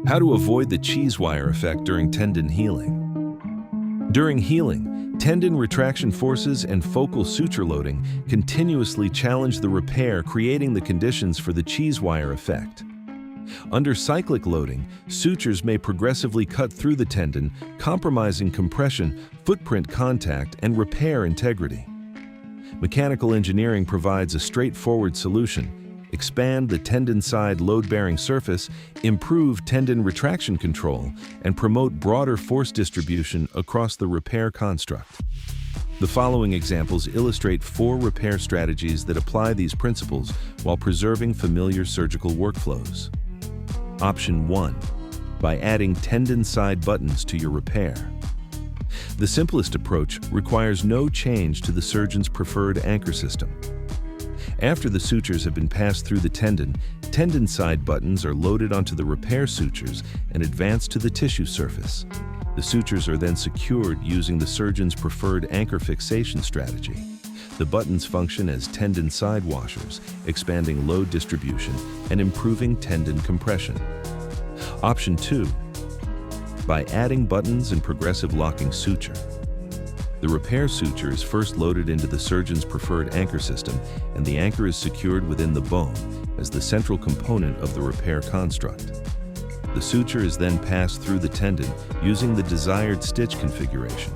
How to avoid the cheese wire effect during tendon healing. During healing, tendon retraction forces and focal suture loading continuously challenge the repair, creating the conditions for the cheese wire effect. Under cyclic loading, sutures may progressively cut through the tendon, compromising compression, footprint contact, and repair integrity. Mechanical engineering provides a straightforward solution: expand the tendon-side load-bearing surface, improve tendon retraction control, and promote broader force distribution across the repair construct. The following examples illustrate 4 repair strategies that apply these principles while preserving familiar surgical workflows. Option 1. By adding tendon-side buttons to your repair. The simplest approach requires no change to the surgeon's preferred anchor system. After the sutures have been passed through the tendon-side buttons are loaded onto the repair sutures and advanced to the tissue surface. The sutures are then secured using the surgeon's preferred anchor fixation strategy. The buttons function as tendon-side washers, expanding load distribution and improving tendon compression. Option 2. By adding buttons and progressive locking suture. The repair suture is first loaded into the surgeon's preferred anchor system, and the anchor is secured within the bone as the central component of the repair construct. The suture is then passed through the tendon using the desired stitch configuration.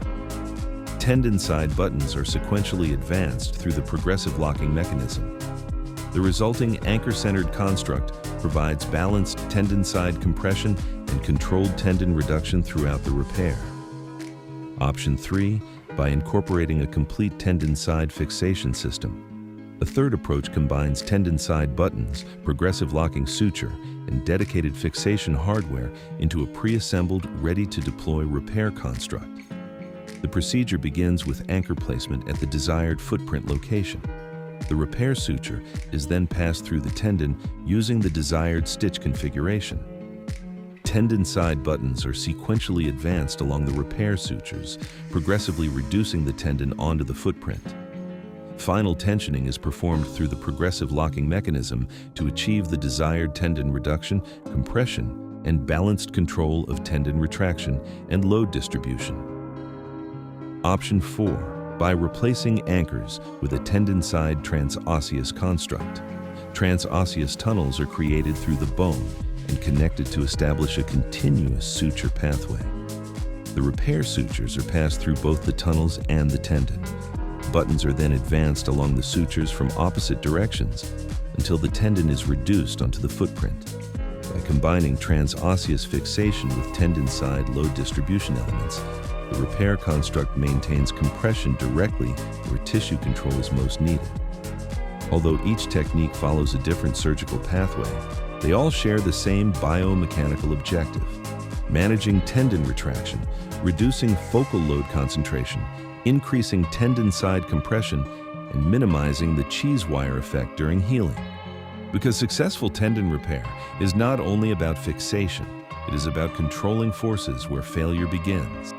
Tendon-side buttons are sequentially advanced through the progressive locking mechanism. The resulting anchor-centered construct provides balanced tendon-side compression and controlled tendon reduction throughout the repair. Option 3. By incorporating a complete tendon-side fixation system. A third approach combines tendon-side buttons, progressive locking suture, and dedicated fixation hardware into a pre-assembled, ready-to-deploy repair construct. The procedure begins with anchor placement at the desired footprint location. The repair suture is then passed through the tendon using the desired stitch configuration. Tendon-side buttons are sequentially advanced along the repair sutures, progressively reducing the tendon onto the footprint. Final tensioning is performed through the progressive locking mechanism to achieve the desired tendon reduction, compression, and balanced control of tendon retraction and load distribution. Option 4. By replacing anchors with a tendon-side transosseous construct. Transosseous tunnels are created through the bone and connected to establish a continuous suture pathway. The repair sutures are passed through both the tunnels and the tendon. Buttons are then advanced along the sutures from opposite directions until the tendon is reduced onto the footprint. By combining transosseous fixation with tendon-side load distribution elements, the repair construct maintains compression directly where tissue control is most needed. Although each technique follows a different surgical pathway, they all share the same biomechanical objective: managing tendon retraction, reducing focal load concentration, increasing tendon-side compression, and minimizing the cheese wire effect during healing. Because successful tendon repair is not only about fixation, it is about controlling forces where failure begins.